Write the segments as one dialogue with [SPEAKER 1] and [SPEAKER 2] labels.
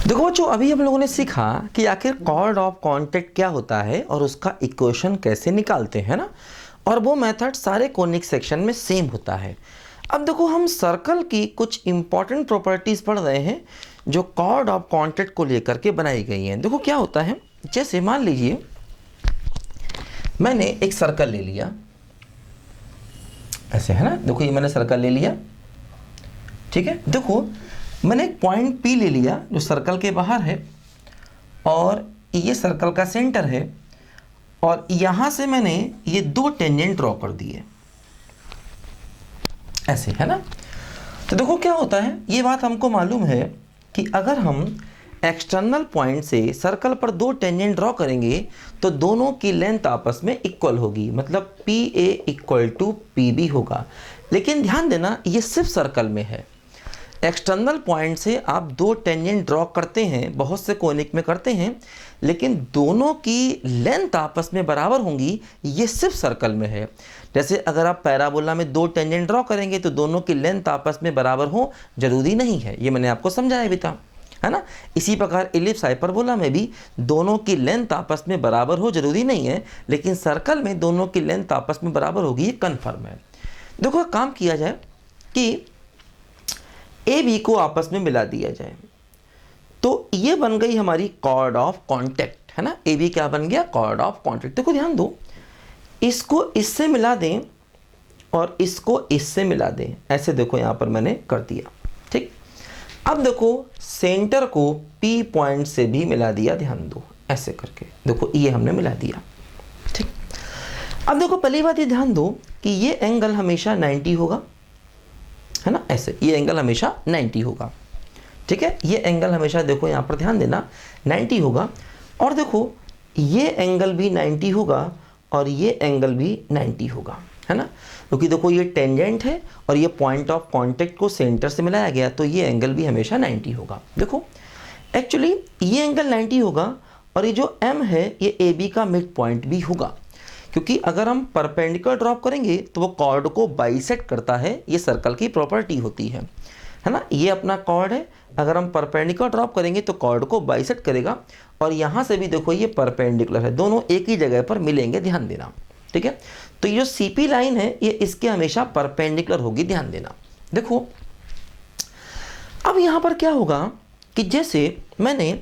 [SPEAKER 1] देखो बच्चों, अभी हम लोगों ने सीखा कि आखिर कॉर्ड ऑफ कांटेक्ट क्या होता है और उसका इक्वेशन कैसे निकालते हैं ना। और वो मेथड सारे कोनिक सेक्शन में सेम होता है। अब देखो, हम सर्कल की कुछ इंपॉर्टेंट प्रॉपर्टीज पढ़ रहे हैं जो कॉर्ड ऑफ कांटेक्ट को लेकर के बनाई गई हैं। देखो क्या होता है, जैसे मान लीजिए मैंने एक सर्कल ले लिया, ऐसे है ना। देखो ये मैंने सर्कल ले लिया, ठीक है। देखो मैंने एक पॉइंट P ले लिया जो सर्कल के बाहर है, और ये सर्कल का सेंटर है, और यहाँ से मैंने ये दो टेंजेंट ड्रॉ कर दिए, ऐसे है ना। तो देखो क्या होता है, ये बात हमको मालूम है कि अगर हम एक्सटर्नल पॉइंट से सर्कल पर दो टेंजेंट ड्रॉ करेंगे तो दोनों की लेंथ आपस में इक्वल होगी, मतलब PA इक्वल टू PB होगा। लेकिन ध्यान देना, ये सिर्फ सर्कल में है। एक्सटर्नल पॉइंट से आप दो टेंजेंट ड्रॉ करते हैं, बहुत से कोनिक में करते हैं, लेकिन दोनों की लेंथ आपस में बराबर होंगी, ये सिर्फ सर्कल में है। जैसे अगर आप पैराबोला में दो टेंजेंट ड्रॉ करेंगे तो दोनों की लेंथ आपस में बराबर हो, जरूरी नहीं है। ये मैंने आपको समझाया भी था, है ना। इसी प्रकार इलिप्स हाइपरबोला में भी दोनों की लेंथ आपस में बराबर हो, जरूरी नहीं है, लेकिन सर्कल में दोनों की लेंथ आपस में बराबर होगी, ये कन्फर्म है। देखो काम किया जाए कि AB को आपस में मिला दिया जाए, तो ये बन गई हमारी कॉर्ड ऑफ कांटेक्ट, है ना। AB क्या बन गया, कॉर्ड ऑफ कांटेक्ट। देखो ध्यान दो, इसको इससे मिला दें और इसको इससे मिला दें, ऐसे देखो यहाँ पर मैंने कर दिया, ठीक। अब देखो सेंटर को P पॉइंट से भी मिला दिया, ध्यान दो ऐसे करके, देखो ये हमने मिला दिया, ठीक। अब देखो पहली बात ये ध्यान दो कि ये एंगल हमेशा 90 होगा, है ना। ऐसे ये एंगल हमेशा 90 होगा, ठीक है। ये एंगल हमेशा, देखो यहाँ पर ध्यान देना, 90 होगा। और देखो ये एंगल भी 90 होगा और ये एंगल भी 90 होगा, है ना। क्योंकि देखो ये टेंजेंट है और ये पॉइंट ऑफ कांटेक्ट को सेंटर से मिलाया गया, तो ये एंगल भी हमेशा 90 होगा। देखो एक्चुअली ये एंगल 90 होगा और ये जो M है ये AB का मिड पॉइंट भी होगा, क्योंकि अगर हम परपेंडिकुलर ड्रॉप करेंगे तो वो कॉर्ड को बाइसेक्ट करता है, ये सर्कल की प्रॉपर्टी होती है ना। ये अपना कॉर्ड है, अगर हम परपेंडिकुलर ड्रॉप करेंगे तो कॉर्ड को बाइसेक्ट करेगा, और यहाँ से भी देखो ये परपेंडिकुलर है, दोनों एक ही जगह पर मिलेंगे, ध्यान देना, ठीक है। तो ये जो CP लाइन है ये इसके हमेशा परपेंडिकुलर होगी, ध्यान देना। देखो अब यहाँ पर क्या होगा कि जैसे मैंने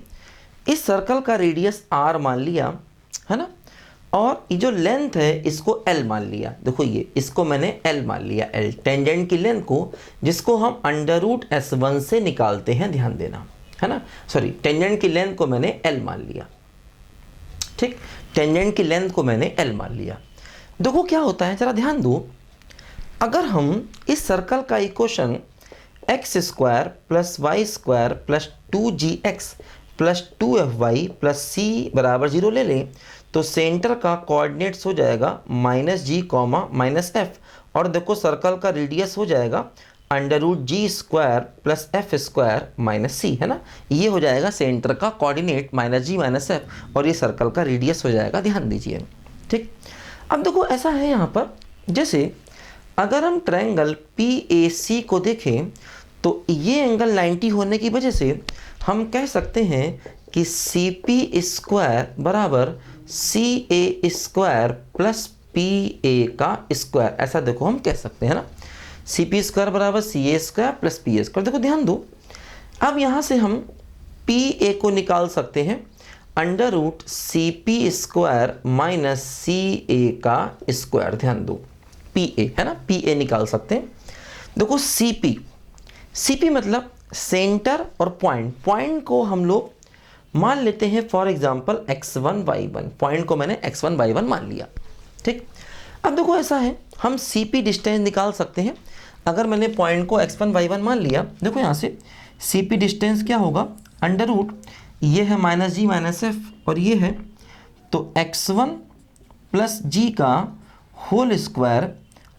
[SPEAKER 1] इस सर्कल का रेडियस R मान लिया, है ना, और ये जो लेंथ है इसको L मान लिया। देखो ये इसको मैंने L मान लिया, L टेंजेंट की लेंथ को, जिसको हम √S1 से निकालते हैं, ध्यान देना, है ना। सॉरी, टेंजेंट की लेंथ को मैंने L मान लिया, ठीक। टेंजेंट की लेंथ को मैंने L मान लिया। देखो क्या होता है, जरा ध्यान दो, अगर हम इस सर्कल का equation x² + y² + 2gx + 2fy + c = 0 ले लें तो सेंटर का कोऑर्डिनेट्स हो जाएगा -g, -f, और देखो सर्कल का रेडियस हो जाएगा √g² + f² - c, है ना। ये हो जाएगा सेंटर का कोऑर्डिनेट -g -f, और ये सर्कल का रेडियस हो जाएगा, ध्यान दीजिए, ठीक। अब देखो ऐसा है यहाँ पर, जैसे अगर हम ट्रायंगल PAC को देखें तो ये एंगल 90 होने की वजह से हम कह सकते हैं कि CP² = CA² + PA का स्क्वायर, ऐसा देखो हम कह सकते हैं ना। CP² = CA² + PA²। देखो ध्यान दो, अब यहाँ से हम PA को निकाल सकते हैं √CP² - CA का स्क्वायर, ध्यान दो PA, है ना, PA निकाल सकते हैं। देखो CP मतलब सेंटर और पॉइंट को हम लोग मान लेते हैं for example x1 y1, point को मैंने x1 y1 मान लिया, ठीक। अब देखो ऐसा है, हम CP डिस्टेंस निकाल सकते हैं। अगर मैंने पॉइंट को x1 y1 मान लिया, देखो यहाँ से CP डिस्टेंस क्या होगा, √ ये है -g -f और ये है, तो x1 + g का होल स्क्वायर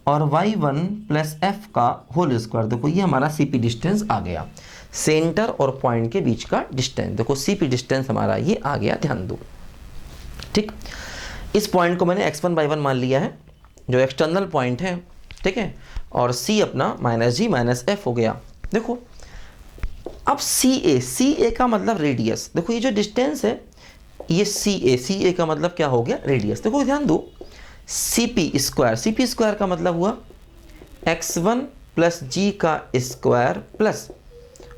[SPEAKER 1] और y1 + f का होल स्क्वायर। देखो ये हमारा CP डिस्टेंस आ गया, सेंटर और पॉइंट के बीच का डिस्टेंस। देखो CP डिस्टेंस हमारा ये आ गया, ध्यान दो, ठीक। इस पॉइंट को मैंने x1 y1 मान लिया है जो एक्सटर्नल पॉइंट है, ठीक है, और C अपना -g -f हो गया। देखो अब सी ए का मतलब रेडियस, देखो ये जो डिस्टेंस है ये सी ए का मतलब क्या हो गया, रेडियस। देखो ध्यान दो, सी पी स्क्वायर का मतलब हुआ x1 प्लस जी का square plus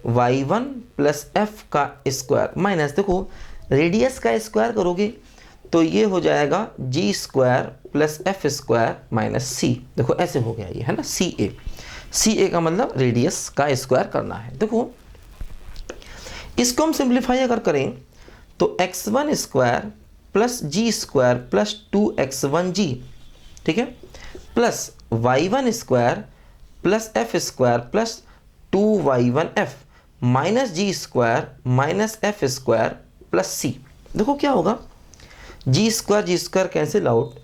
[SPEAKER 1] y1 plus F का स्क्वायर माइनस, देखो रेडियस का स्क्वायर करोगे तो ये हो जाएगा G square plus F square minus C. देखो ऐसे हो गया ये, है ना, सी ए का मतलब रेडियस का स्क्वायर करना है। देखो इसको हम सिंप्लीफाई अगर करें तो x1 square plus G square plus 2x1g, ठीक है, plus y1 square plus F square plus 2y1f minus G square minus F square plus C. देखो क्या होगा, G square cancel out,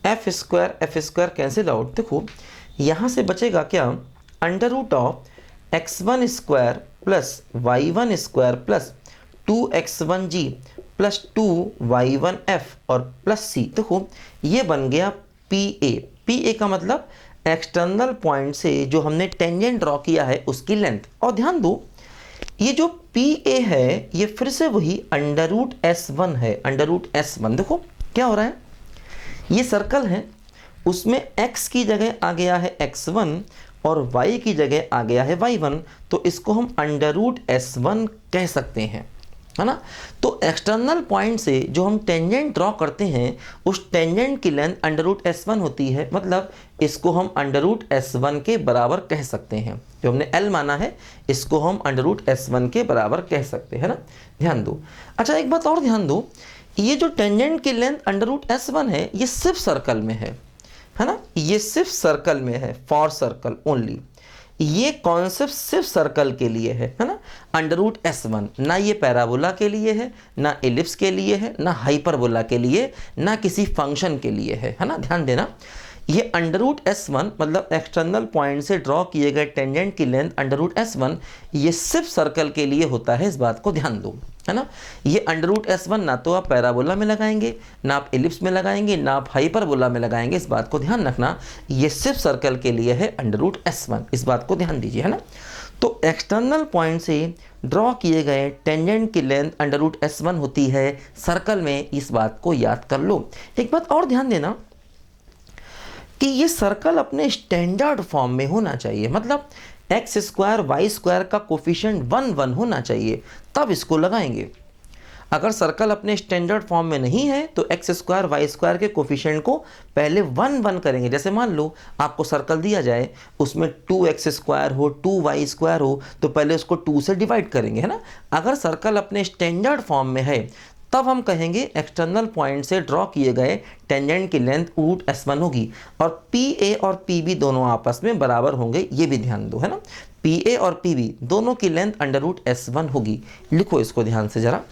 [SPEAKER 1] F square cancel out. देखो यहाँ से बचेगा क्या, under root of x1 square plus y1 square plus 2x1g plus 2y1f और plus C. देखो ये बन गया पी ए का मतलब एक्सटर्नल पॉइंट से जो हमने टेंजेंट ड्रॉ किया है उसकी लेंथ। और ध्यान दो ये जो पी ए है ये फिर से वही अंडर रूट S1 है, अंडर रूट S1। देखो क्या हो रहा है, ये सर्कल है उसमें x की जगह आ गया है x1 और y की जगह आ गया है y1, तो इसको हम अंडर रूट S1 कह सकते हैं, है ना। तो एक्सटर्नल पॉइंट से जो हम टेंजेंट ड्रॉ करते हैं उस टेंजेंट की लेंथ अंडर रूट S1 होती है, मतलब इसको हम अंडर रूट S1 के बराबर कह सकते हैं। जो हमने L माना है इसको हम अंडर रूट S1 के बराबर कह सकते हैं ना, ध्यान दो। अच्छा एक बात और ध्यान दो, ये जो टेंजेंट की लेंथ अंडर रूट S1 है ये सिर्फ सर्कल में है ना, ये सिर्फ सर्कल में है, फॉर सर्कल ओनली। ये कॉन्सेप्ट सिर्फ सर्कल के लिए है ना, अंडर रूट S1, ना ये पैराबोला के लिए है, ना एलिप्स के लिए है, ना हाइपरबोला के लिए, ना किसी फंक्शन के लिए है ना, ध्यान देना। ये अंडर रूट S1 मतलब एक्सटर्नल पॉइंट से ड्रॉ किए गए टेंजेंट की लेंथ अंडर रूट S1 ये सिर्फ सर्कल के लिए होता है, इस बात को ध्यान दो, है ना। ये अंडर रूट S1 ना तो आप पैराबोला में लगाएंगे, ना आप एलिप्स में लगाएंगे, ना आप हाइपरबोला में लगाएंगे, इस बात को ध्यान रखना। ये सिर्फ सर्कल के लिए है अंडर रूट S1, इस बात को ध्यान दीजिए, है ना। तो एक्सटर्नल पॉइंट से ड्रॉ किए गए टेंजेंट की लेंथ अंडर रूट S1 होती है सर्कल में, इस बात को याद कर लो। एक बात और ध्यान देना कि ये सर्कल अपने स्टैंडर्ड फॉर्म में होना चाहिए, मतलब एक्स स्क्वायर वाई स्क्वायर का कोफिशिएंट 1 1 होना चाहिए, तब इसको लगाएंगे। अगर सर्कल अपने स्टैंडर्ड फॉर्म में नहीं है तो एक्स स्क्वायर वाई स्क्वायर के कोफिशिएंट को पहले 1 1 करेंगे। जैसे मान लो आपको सर्कल दिया जाए उसमें 2x स्क्वायर हो 2y स्क्वायर हो तो पहले उसको 2 से डिवाइड करेंगे, है ना। अगर सर्कल अपने स्टैंडर्ड फॉर्म में है तब हम कहेंगे एक्सटर्नल पॉइंट से ड्रॉ किए गए टेंजेंट की लेंथ रूट S1 होगी और PA और PB दोनों आपस में बराबर होंगे, ये भी ध्यान दो, है ना। PA और PB दोनों की लेंथ अंडर रूट S1 होगी। लिखो इसको ध्यान से जरा।